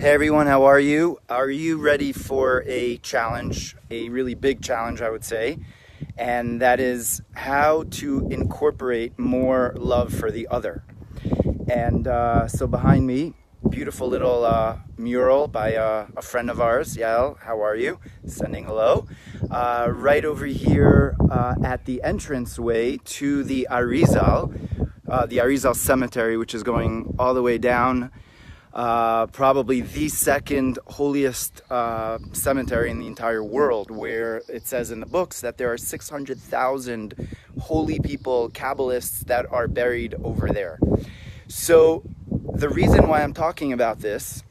Hey everyone, how are you? Are you ready for a challenge, a really big challenge, I would say? And that is how to incorporate more love for the other. And so behind me, beautiful little mural by a friend of ours, Yael. How are you? Sending hello. Right over here at the entranceway to the Arizal Cemetery, which is going all the way down. Probably the second holiest cemetery in the entire world, where it says in the books that there are 600,000 holy people, Kabbalists, that are buried over there. So the reason why I'm talking about this,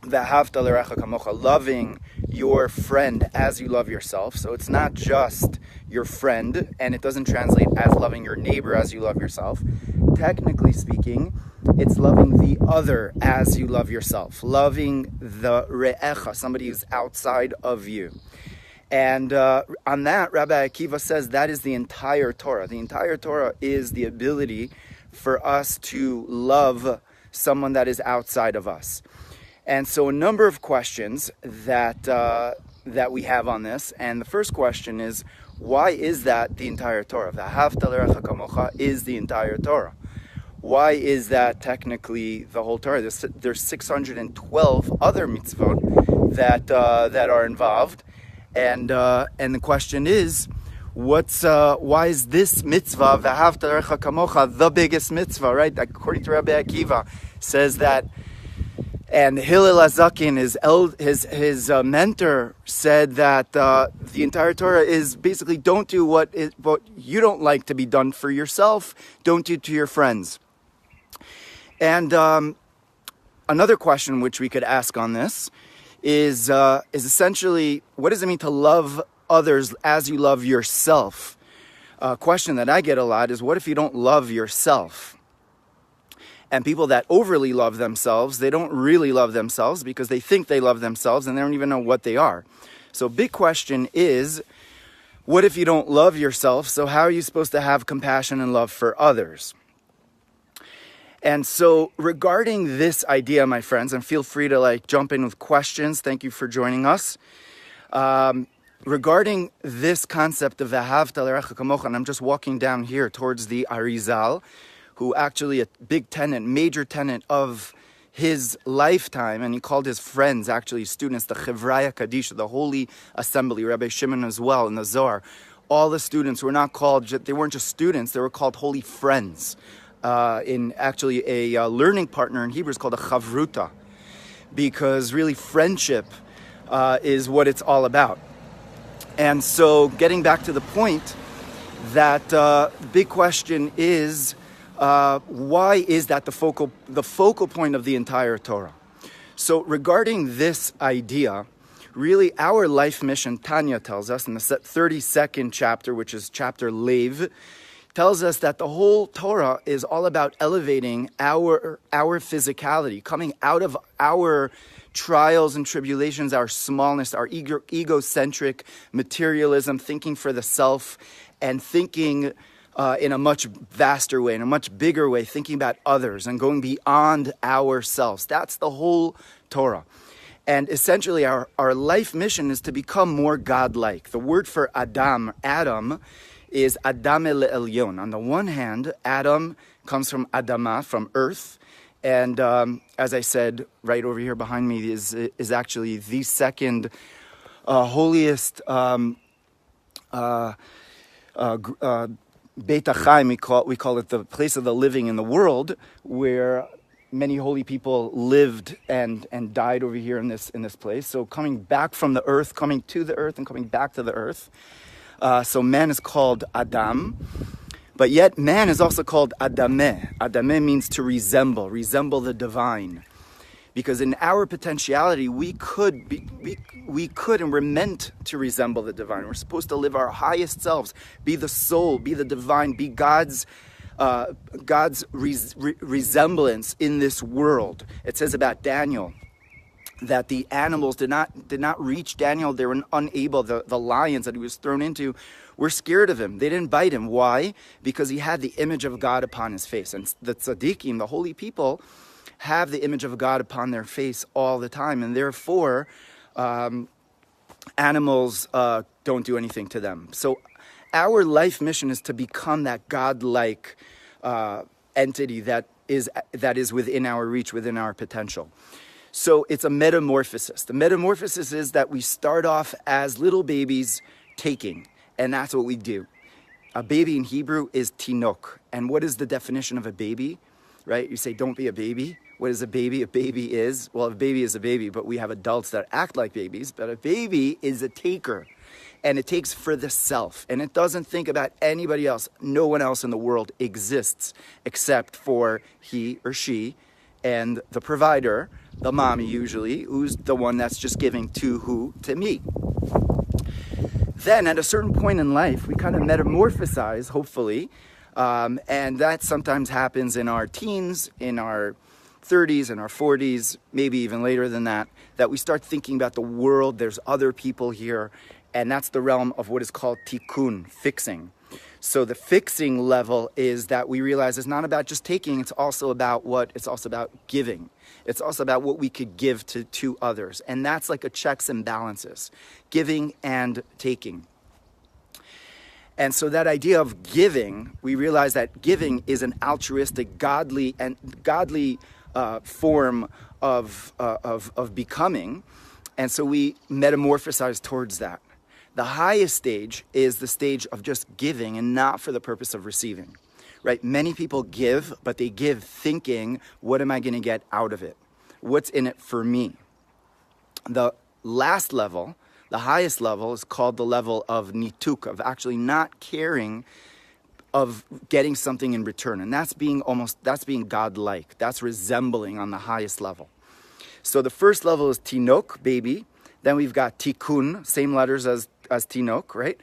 V'ahavta l'recha kamocha, loving your friend as you love yourself. So it's not just your friend, and it doesn't translate as loving your neighbor as you love yourself. Technically speaking, it's loving the other as you love yourself. Loving the re'echa, somebody who's outside of you. And on that, Rabbi Akiva says that is the entire Torah. The entire Torah is the ability for us to love someone that is outside of us. And so a number of questions that we have on this. And the first question is, why is that the entire Torah? V'ahavta l'recha kamocha is the entire Torah. Why is that technically the whole Torah? There's 612 other mitzvot that are involved, and the question is, why is this mitzvah v'ahavta l'recha kamocha the biggest mitzvah? Right? According to Rabbi Akiva, says that, and Hillel Azakin, his mentor, said that the entire Torah is basically don't do what you don't like to be done for yourself. Don't do to your friends. And another question which we could ask on this is essentially, what does it mean to love others as you love yourself? A question that I get a lot is, what if you don't love yourself? And people that overly love themselves, they don't really love themselves because they think they love themselves and they don't even know what they are. So big question is, what if you don't love yourself? So how are you supposed to have compassion and love for others? And so regarding this idea, my friends, and feel free to jump in with questions. Thank you for joining us. Regarding this concept of V'ahavta l'recha kamocha, and I'm just walking down here towards the Arizal, who actually a big tenet, major tenet of his lifetime, and he called his friends, actually students, the Chevraya Kadisha, the Holy Assembly, Rabbi Shimon as well, in the Zohar. All the students were not called, they weren't just students, they were called holy friends. In actually a learning partner in Hebrew is called a chavruta, because really friendship is what it's all about. And so getting back to the point, that the big question is, why is that the focal point of the entire Torah? So regarding this idea, really our life mission, Tanya tells us in the 32nd chapter, which is chapter Lev, tells us that the whole Torah is all about elevating our physicality, coming out of our trials and tribulations, our smallness, our egocentric materialism, thinking for the self, and thinking in a much vaster way, in a much bigger way, thinking about others and going beyond ourselves. That's the whole Torah. And essentially our life mission is to become more godlike. The word for Adam, is Adam el Elyon. On the one hand, Adam comes from Adama, from earth. And as I said, right over here behind me is actually the second holiest Beit HaChaim, we call it the place of the living in the world, where many holy people lived and died over here in this place. So coming back from the earth, coming to the earth, and coming back to the earth. So man is called Adam, but yet man is also called Adameh. Adameh means to resemble the divine. Because in our potentiality, we could and we're meant to resemble the divine. We're supposed to live our highest selves, be the soul, be the divine, be God's resemblance in this world. It says about Daniel that the animals did not reach Daniel. They were unable. The lions that he was thrown into were scared of him. They didn't bite him. Why? Because he had the image of God upon his face. And the tzaddikim, the holy people, have the image of God upon their face all the time, and therefore animals don't do anything to them. So our life mission is to become that God-like entity that is within our reach, within our potential. So it's a metamorphosis. The metamorphosis is that we start off as little babies taking, and that's what we do. A baby in Hebrew is tinok. And what is the definition of a baby? Right? You say, don't be a baby. What is a baby? A baby is, well, a baby is a baby, but we have adults that act like babies. But a baby is a taker. And it takes for the self. And it doesn't think about anybody else. No one else in the world exists except for he or she and the provider, the mommy usually, who's the one that's just giving to who? To me. Then at a certain point in life, we kind of metamorphosize, hopefully, and that sometimes happens in our teens, in our 30s, in our 40s, maybe even later than that we start thinking about the world, there's other people here, and that's the realm of what is called tikkun, fixing. So the fixing level is that we realize it's not about just taking, it's also about what? It's also about giving. It's also about what we could give to others. And that's like a checks and balances, giving and taking. And so that idea of giving, we realize that giving is an altruistic, godly form of becoming. And so we metamorphosize towards that. The highest stage is the stage of just giving and not for the purpose of receiving, right? Many people give, but they give thinking, what am I going to get out of it? What's in it for me? The last level, the highest level, is called the level of nituk, of actually not caring, of getting something in return. And that's being God-like. That's resembling on the highest level. So the first level is tinok, baby. Then we've got tikkun, same letters as tinok, right?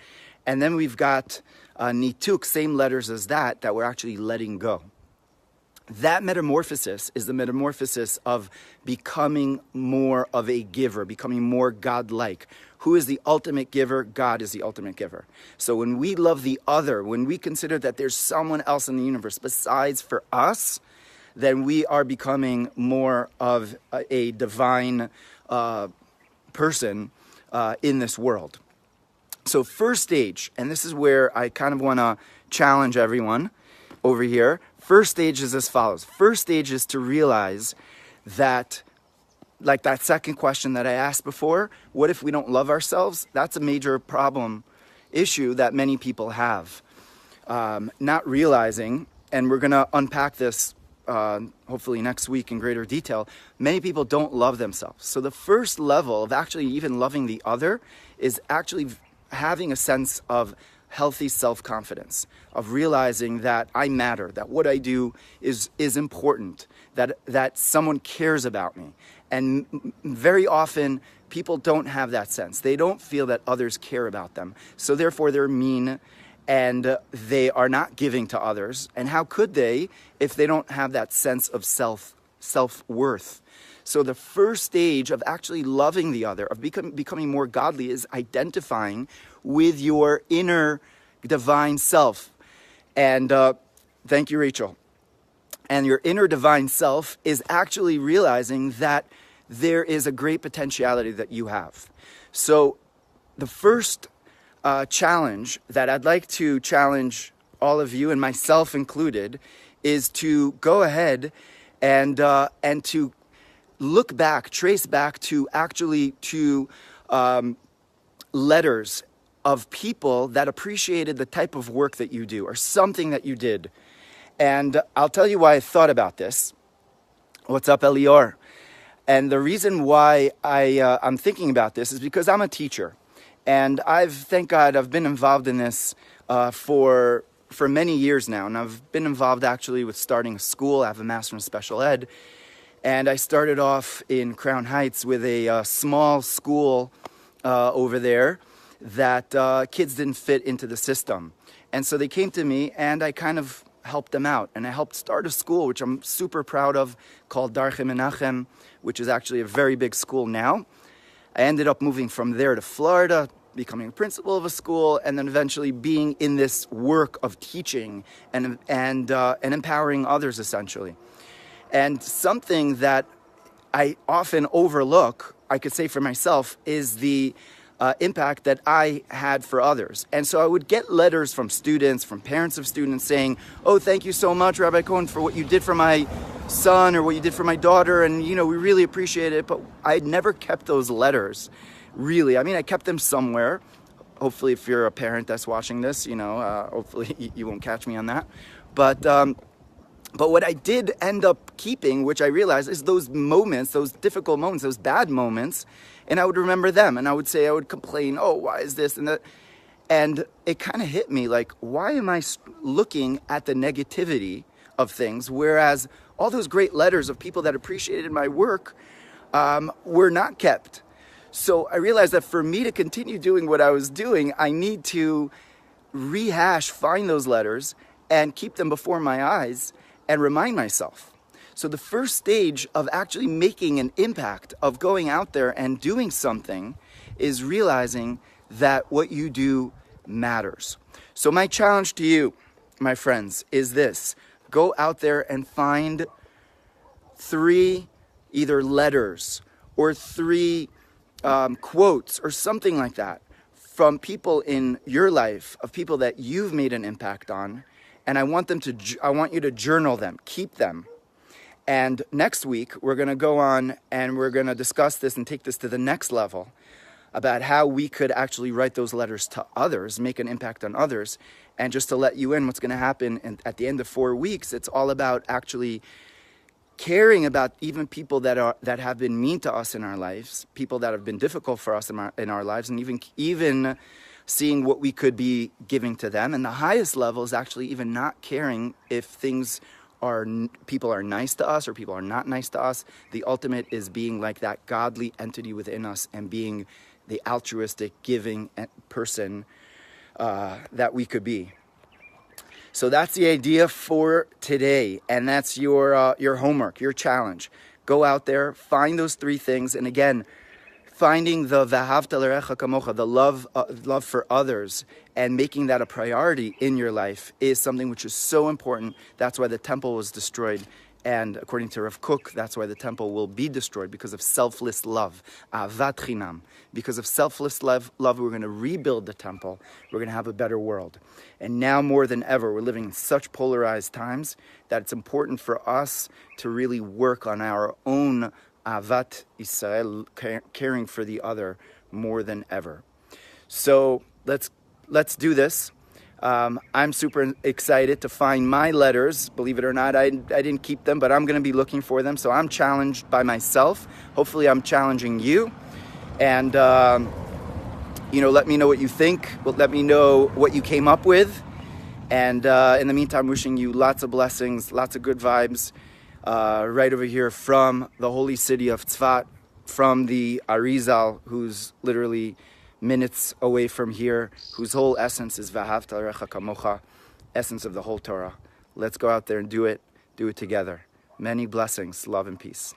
And then we've got nituk, same letters as that we're actually letting go. That metamorphosis is the metamorphosis of becoming more of a giver, becoming more God-like. Who is the ultimate giver? God is the ultimate giver. So when we love the other, when we consider that there's someone else in the universe besides for us, then we are becoming more of a divine person in this world. So first stage, and this is where I kind of want to challenge everyone over here. First stage is as follows. First stage is to realize that, like that second question that I asked before, what if we don't love ourselves? That's a major issue that many people have. Not realizing, and we're going to unpack this hopefully next week in greater detail, many people don't love themselves. So the first level of actually even loving the other is actually having a sense of healthy self-confidence, of realizing that I matter, that what I do is important, that someone cares about me. And very often people don't have that sense. They don't feel that others care about them. So therefore they're mean and they are not giving to others. And how could they if they don't have that sense of self-worth? So the first stage of actually loving the other, of becoming more godly, is identifying with your inner divine self. And thank you, Rachel. And your inner divine self is actually realizing that there is a great potentiality that you have. So the first challenge that I'd like to challenge all of you, and myself included, is to go ahead and to look back, trace back to letters of people that appreciated the type of work that you do or something that you did. And I'll tell you why I thought about this. What's up, Elior? And the reason why I'm thinking about this is because I'm a teacher. And thank God, I've been involved in this for many years now. And I've been involved actually with starting a school. I have a Master in Special Ed. And I started off in Crown Heights with a small school over there that kids didn't fit into the system. And so they came to me and I kind of helped them out. And I helped start a school, which I'm super proud of, called Darche Menachem, which is actually a very big school now. I ended up moving from there to Florida, becoming a principal of a school, and then eventually being in this work of teaching and empowering others, essentially. And something that I often overlook, I could say for myself, is the impact that I had for others. And so I would get letters from students, from parents of students saying, oh, thank you so much, Rabbi Cohen, for what you did for my son or what you did for my daughter. And, we really appreciate it. But I never kept those letters, really. I mean, I kept them somewhere. Hopefully, if you're a parent that's watching this, hopefully you won't catch me on that. But what I did end up keeping, which I realized, is those moments, those difficult moments, those bad moments, and I would remember them, and I would complain, oh, why is this and that? And it kind of hit me, like, why am I looking at the negativity of things, whereas all those great letters of people that appreciated my work were not kept? So I realized that for me to continue doing what I was doing, I need to find those letters, and keep them before my eyes, and remind myself. So the first stage of actually making an impact, of going out there and doing something, is realizing that what you do matters. So my challenge to you, my friends, is this. Go out there and find 3 either letters or 3 quotes or something like that from people in your life, of people that you've made an impact on. And I want you to journal them, keep them. And next week, we're going to go on and we're going to discuss this and take this to the next level about how we could actually write those letters to others, make an impact on others. And just to let you in, what's going to happen at the end of 4 weeks, it's all about actually caring about even people that have been mean to us in our lives, people that have been difficult for us in our lives, and even seeing what we could be giving to them. And the highest level is actually even not caring if people are nice to us or people are not nice to us. The ultimate is being like that godly entity within us and being the altruistic, giving person that we could be. So that's the idea for today, and that's your homework, your challenge. Go out there, find those 3 things, and again, finding the v'ahavta l'recha kamocha, the love for others, and making that a priority in your life is something which is so important. That's why the temple was destroyed. And according to Rav Kook, that's why the temple will be destroyed, because of selfless love, avat chinam. Because of selfless love, we're going to rebuild the temple. We're going to have a better world. And now more than ever, we're living in such polarized times that it's important for us to really work on our own avat Israel, caring for the other more than ever. So let's do this. I'm super excited to find my letters. Believe it or not, I didn't keep them, but I'm going to be looking for them. So I'm challenged by myself. Hopefully I'm challenging you. And, let me know what you think. Let me know what you came up with. And in the meantime, wishing you lots of blessings, lots of good vibes right over here from the holy city of Tzfat, from the Arizal, who's literally minutes away from here, whose whole essence is V'ahavta l'recha kamocha, essence of the whole Torah. Let's go out there and do it together. Many blessings, love and peace.